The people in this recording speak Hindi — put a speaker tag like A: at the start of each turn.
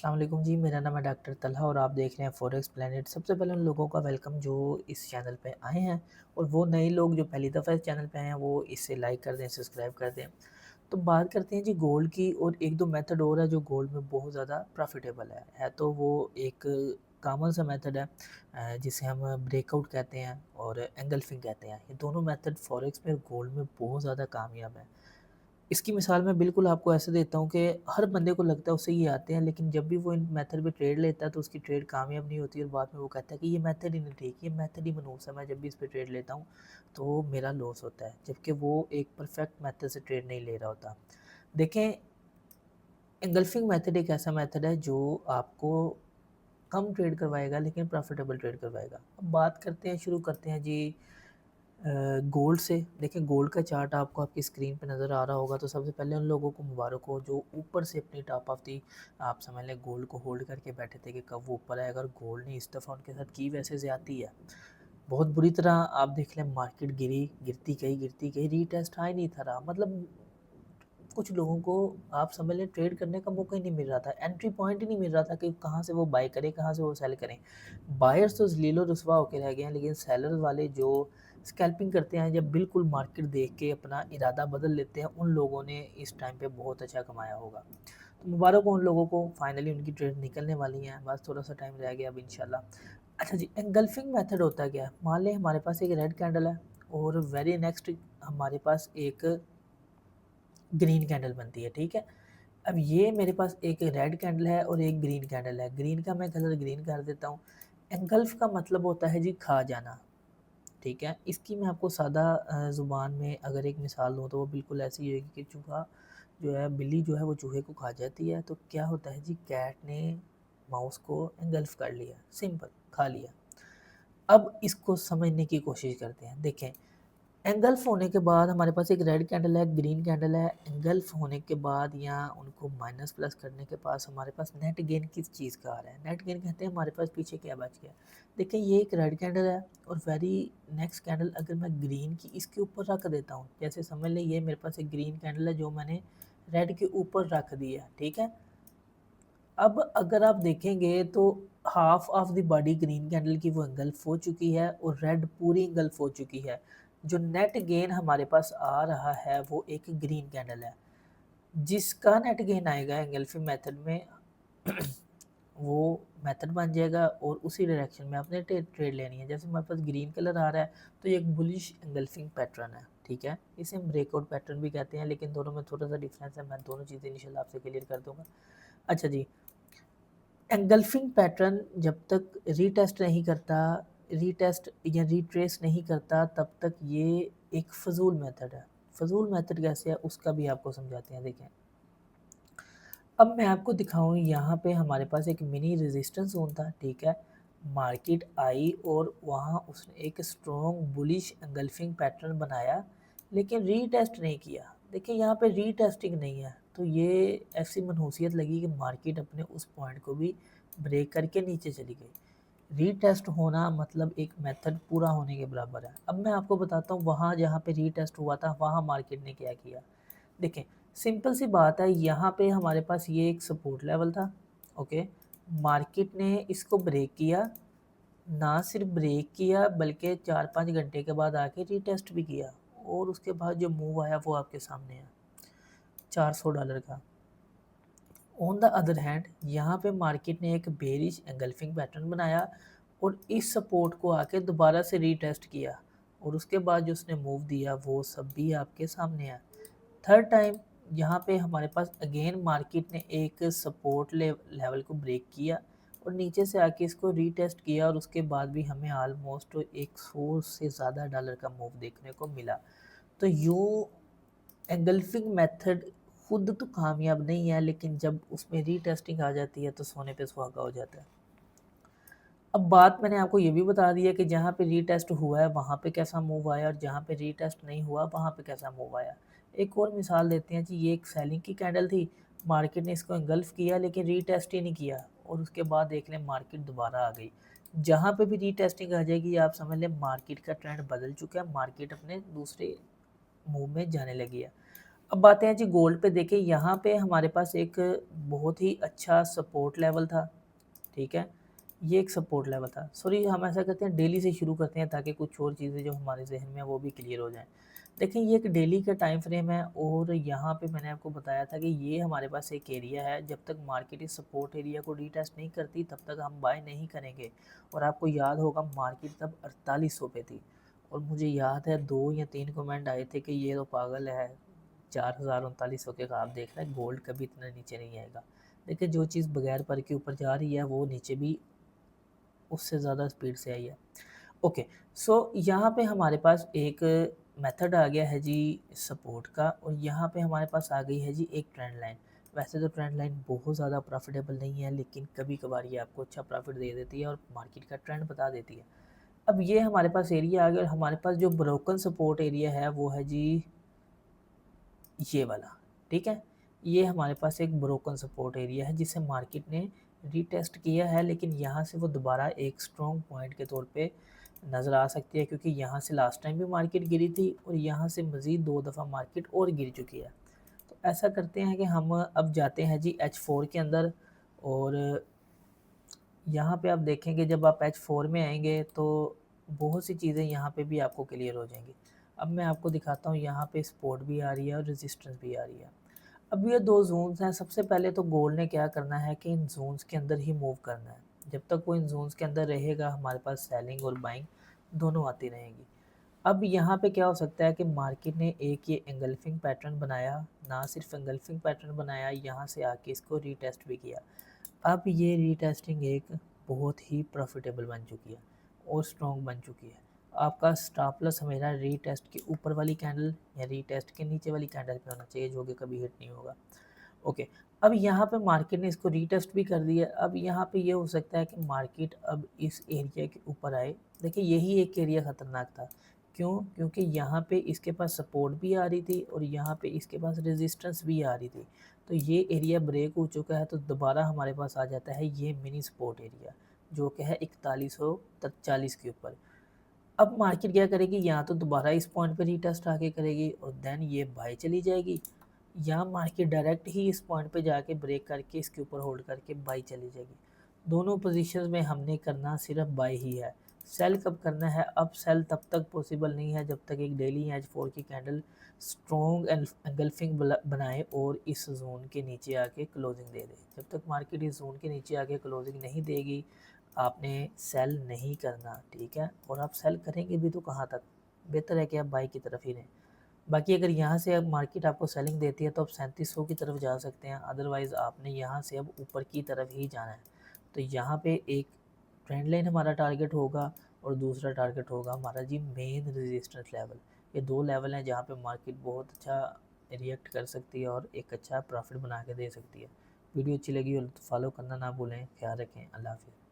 A: अस्सलाम वालेकुम जी, मेरा नाम है डॉक्टर तलहा और आप देख रहे हैं फॉरेक्स प्लेनेट। सबसे पहले उन लोगों का वेलकम जो इस चैनल पे आए हैं, और वो नए लोग जो पहली दफ़ा इस चैनल पे आए हैं वो इसे लाइक कर दें, सब्सक्राइब कर दें। तो बात करते हैं जी गोल्ड की, और एक दो मेथड और है जो गोल्ड में बहुत ज़्यादा प्रॉफिटेबल है तो वो एक कॉमन सा मेथड है जिसे हम ब्रेकआउट कहते हैं और एंगल्फिंग कहते हैं। ये दोनों मेथड फॉरेक्स में गोल्ड में बहुत ज़्यादा कामयाब है। इसकी मिसाल मैं बिल्कुल आपको ऐसे देता हूँ कि हर बंदे को लगता है उससे ये आते हैं, लेकिन जब भी वो इन मेथड पे ट्रेड लेता है तो उसकी ट्रेड कामयाब नहीं होती, और बाद में वो कहता है कि ये मेथड ही नहीं ठीक, ये मेथड ही मनहूस है, मैं जब भी इस पे ट्रेड लेता हूँ तो मेरा लॉस होता है, जबकि वो एक परफेक्ट मेथड से ट्रेड नहीं ले रहा होता। देखें, एंगल्फिंग मेथड एक ऐसा मेथड है जो आपको कम ट्रेड करवाएगा लेकिन प्रॉफिटेबल ट्रेड करवाएगा। अब बात करते हैं, शुरू करते हैं जी गोल्ड से। देखिए, गोल्ड का चार्ट आपको आपकी स्क्रीन पे नज़र आ रहा होगा। तो सबसे पहले उन लोगों को मुबारक हो जो ऊपर से अपनी टॉप ऑफ दी, आप समझ लें, गोल्ड को होल्ड करके बैठे थे कि कब वो ऊपर आए। अगर गोल्ड ने इस दफ़ा उनके साथ की वैसे ज़्यादती है, बहुत बुरी तरह। आप देख लें, मार्केट गिरती गई, रीटेस्ट आ ही नहीं था रहा। मतलब कुछ लोगों को, आप समझ लें, ट्रेड करने का मौका ही नहीं मिल रहा था, एंट्री पॉइंट ही नहीं मिल रहा था कि कहाँ से वो बाय करें, कहाँ से वो सेल करें। बायर्स तो ज़लील रुसवा होके रह गए हैं, लेकिन सेलर्स वाले जो स्कैल्पिंग करते हैं, जब बिल्कुल मार्केट देख के अपना इरादा बदल लेते हैं, उन लोगों ने इस टाइम पे बहुत अच्छा कमाया होगा। तो मुबारक हो उन लोगों को, फाइनली उनकी ट्रेड निकलने वाली है, बस थोड़ा सा टाइम रह गया अब इंशाल्लाह। अच्छा जी, एंगल्फिंग मेथड होता क्या है? मान लें हमारे पास एक रेड कैंडल है और वेरी नेक्स्ट हमारे पास एक ग्रीन कैंडल बनती है, ठीक है। अब ये मेरे पास एक रेड कैंडल है और एक ग्रीन कैंडल है। ग्रीन का मैं कलर ग्रीन कर देता हूँ। एंगल्फ का मतलब होता है जी खा जाना, ठीक है। इसकी मैं आपको सादा ज़ुबान में अगर एक मिसाल दूँ तो वो बिल्कुल ऐसी ही होगी कि चूहा जो है, बिल्ली जो है वो चूहे को खा जाती है। तो क्या होता है जी, कैट ने माउस को एंगल्फ कर लिया, सिंपल खा लिया। अब इसको समझने की कोशिश करते हैं। देखें, एंगल्फ होने के बाद हमारे पास एक रेड कैंडल है, ग्रीन कैंडल है। एंगल्फ होने के बाद या उनको माइनस प्लस करने के पास हमारे पास नेट गेन किस चीज़ का आ रहा है? नेट गेन कहते हैं हमारे पास पीछे क्या बच गया। देखिए, ये एक रेड कैंडल है और वेरी नेक्स्ट कैंडल अगर मैं ग्रीन की इसके ऊपर रख देता हूँ, जैसे समझ लें ये मेरे पास एक ग्रीन कैंडल है जो मैंने रेड के ऊपर रख दिया, ठीक है। अब अगर आप देखेंगे तो half of the body green candle की वो engulf हो चुकी है और रेड पूरी engulf हो चुकी है। जो नेट गेन हमारे पास आ रहा है वो एक ग्रीन कैंडल है। जिसका नेट गेन आएगा एंगल्फिंग मेथड में वो मेथड बन जाएगा और उसी डायरेक्शन में आपने ट्रेड लेनी है। जैसे हमारे पास ग्रीन कलर आ रहा है तो ये एक बुलिश एंगल्फिंग पैटर्न है, ठीक है। इसे हम ब्रेकआउट पैटर्न भी कहते हैं, लेकिन दोनों में थोड़ा सा डिफरेंस है। मैं दोनों चीज़ें इंशाल्लाह आपसे क्लियर कर दूंगा। अच्छा जी, एंगल्फिंग पैटर्न जब तक रीटेस्ट नहीं करता, रीटेस्ट या रीट्रेस नहीं करता, तब तक ये एक फ़ज़ूल मेथड है। फ़ज़ूल मेथड कैसे है उसका भी आपको समझाते हैं। देखें, अब मैं आपको दिखाऊँ, यहाँ पे हमारे पास एक मिनी रेजिस्टेंस ज़ोन था, ठीक है। मार्केट आई और वहाँ उसने एक स्ट्रॉन्ग बुलिश एंगल्फिंग पैटर्न बनाया, लेकिन रीटेस्ट नहीं किया। देखिए, यहाँ पे रीटेस्टिंग नहीं है, तो ये ऐसी मनहूसियत लगी कि मार्केट अपने उस पॉइंट को भी ब्रेक करके नीचे चली गई। रीटेस्ट होना मतलब एक मेथड पूरा होने के बराबर है। अब मैं आपको बताता हूँ वहाँ जहाँ पे रीटेस्ट हुआ था वहाँ मार्केट ने क्या किया। देखें, सिंपल सी बात है, यहाँ पे हमारे पास ये एक सपोर्ट लेवल था, ओके। मार्केट ने इसको ब्रेक किया, ना सिर्फ ब्रेक किया बल्कि 4-5 घंटे के बाद आके रीटेस्ट भी किया, और उसके बाद जो मूव आया वो आपके सामने है, $400 का। ऑन द अदर हैंड, यहाँ पे मार्केट ने एक बेरिश एंगल्फिंग पैटर्न बनाया और इस सपोर्ट को आके दोबारा से रीटेस्ट किया, और उसके बाद जो उसने मूव दिया वो सब भी आपके सामने है। थर्ड टाइम यहाँ पे हमारे पास अगेन मार्केट ने एक सपोर्ट लेवल को ब्रेक किया और नीचे से आके इसको रीटेस्ट किया, और उसके बाद भी हमें ऑलमोस्ट 100 से ज़्यादा डॉलर का मूव देखने को मिला। तो यूँ एंगल्फिंग मेथड खुद तो कामयाब नहीं है, लेकिन जब उसमें रीटेस्टिंग आ जाती है तो सोने पे सुहागा हो जाता है। अब बात मैंने आपको ये भी बता दी है कि जहाँ पे रीटेस्ट हुआ है वहाँ पे कैसा मूव आया, और जहाँ पे रीटेस्ट नहीं हुआ वहाँ पे कैसा मूव आया। एक और मिसाल देते हैं जी, ये एक सेलिंग की कैंडल थी, मार्केट ने इसको एंगल्फ किया लेकिन रीटेस्ट ही नहीं किया, और उसके बाद देख लें मार्केट दोबारा आ गई। जहाँ पे भी रीटेस्टिंग आ जाएगी आप समझ लें मार्केट का ट्रेंड बदल चुका है, मार्केट अपने दूसरे मूव में जाने लगी है। अब बातें हैं जी गोल्ड पे। देखिए यहाँ पे हमारे पास एक बहुत ही अच्छा सपोर्ट लेवल था, ठीक है? ये एक सपोर्ट लेवल था। सॉरी, हम ऐसा करते हैं डेली से शुरू करते हैं ताकि कुछ और चीज़ें जो हमारे ज़हन में हैं वो भी क्लियर हो जाएँ। देखिए ये एक डेली का टाइम फ्रेम है और यहाँ पे मैंने आपको बताया था कि ये हमारे पास एक एरिया है, जब तक मार्केट इस सपोर्ट एरिया को रीटेस्ट नहीं करती तब तक हम बाय नहीं करेंगे। और आपको याद होगा मार्केट तब 4800 पे थी और मुझे याद है 2 या 3 कमेंट आए थे कि ये तो पागल है, 4000-3900 के ख़्वाब देख रहा है, गोल्ड कभी इतना नीचे नहीं आएगा। देखिए जो चीज़ बगैर पर के ऊपर जा रही है वो नीचे भी उससे ज़्यादा स्पीड से आई है। ओके, सो यहाँ पे हमारे पास एक मेथड आ गया है जी सपोर्ट का और यहाँ पे हमारे पास आ गई है जी एक ट्रेंड लाइन। वैसे तो ट्रेंड लाइन बहुत ज़्यादा प्रॉफिटेबल नहीं है, लेकिन कभी-कभार ये आपको अच्छा प्रॉफिट दे देती है और मार्केट का ट्रेंड बता देती है। अब ये हमारे पास एरिया आ गया और हमारे पास जो ब्रोकन सपोर्ट एरिया है वो है जी ये वाला, ठीक है? ये हमारे पास एक ब्रोकन सपोर्ट एरिया है जिसे मार्केट ने रीटेस्ट किया है, लेकिन यहाँ से वो दोबारा एक स्ट्रॉन्ग पॉइंट के तौर पे नज़र आ सकती है, क्योंकि यहाँ से लास्ट टाइम भी मार्केट गिरी थी और यहाँ से मज़ीद 2 दफ़ा मार्केट और गिर चुकी है। तो ऐसा करते हैं कि हम अब जाते हैं जी H4 के अंदर और यहाँ पे आप देखेंगे जब आप H4 में आएँगे तो बहुत सी चीज़ें यहाँ पे भी आपको क्लियर हो जाएँगी। अब मैं आपको दिखाता हूँ, यहाँ पे सपोर्ट भी आ रही है और रेजिस्टेंस भी आ रही है। अब ये 2 ज़ोन्स हैं, सबसे पहले तो गोल्ड ने क्या करना है कि इन ज़ोन्स के अंदर ही मूव करना है। जब तक वो इन ज़ोन्स के अंदर रहेगा हमारे पास सेलिंग और बाइंग दोनों आती रहेंगी। अब यहाँ पे क्या हो सकता है कि मार्केट ने एक ये एंगल्फिंग पैटर्न बनाया, ना सिर्फ एंगल्फिंग पैटर्न बनाया, यहाँ से आके इसको रीटेस्ट भी किया। अब ये रीटेस्टिंग एक बहुत ही प्रॉफिटेबल बन चुकी है और स्ट्रॉन्ग बन चुकी है। आपका स्टॉप लॉस हमेशा रीटेस्ट के ऊपर वाली कैंडल या रीटेस्ट के नीचे वाली कैंडल पे होना चाहिए, जो कि कभी हिट नहीं होगा। ओके, अब यहाँ पे मार्केट ने इसको रीटेस्ट भी कर दिया। अब यहाँ पे ये हो सकता है कि मार्केट अब इस एरिया के ऊपर आए। देखिए यही एक एरिया ख़तरनाक था। क्यों? क्योंकि यहाँ पे इसके पास सपोर्ट भी आ रही थी और यहाँ पे इसके पास रेजिस्टेंस भी आ रही थी। तो ये एरिया ब्रेक हो चुका है, तो दोबारा हमारे पास आ जाता है ये मिनी सपोर्ट एरिया, जो कि है 4140 के ऊपर। अब मार्केट क्या करेगी, या तो दोबारा इस पॉइंट पे रीटेस्ट आके करेगी और देन ये बाय चली जाएगी, या मार्केट डायरेक्ट ही इस पॉइंट पे जाके ब्रेक करके इसके ऊपर होल्ड करके बाई चली जाएगी। दोनों पोजीशंस में हमने करना सिर्फ बाई ही है। सेल कब करना है? अब सेल तब तक पॉसिबल नहीं है जब तक एक डेली H4 की कैंडल स्ट्रॉन्ग एंगल्फिंग बनाए और इस जोन के नीचे आके क्लोजिंग दे दे। जब तक मार्केट इस जोन के नीचे आके क्लोजिंग नहीं देगी आपने सेल नहीं करना, ठीक है? और आप सेल करेंगे भी तो कहाँ तक? बेहतर है कि आप बाई की तरफ ही रहें। बाकी अगर यहाँ से अब मार्केट आपको सेलिंग देती है तो आप 3700 की तरफ जा सकते हैं, अदरवाइज़ आपने यहाँ से अब ऊपर की तरफ ही जाना है। तो यहाँ पे एक ट्रेंड लाइन हमारा टारगेट होगा और दूसरा टारगेट होगा हमारा जी मेन रेजिस्टेंस लेवल। ये 2 लेवल हैं जहाँ पे मार्केट बहुत अच्छा रिएक्ट कर सकती है और एक अच्छा प्रॉफिट बना के दे सकती है। वीडियो अच्छी लगी हो तो फॉलो करना ना भूलें। ख्याल रखें। अल्लाह हाफ़िज़।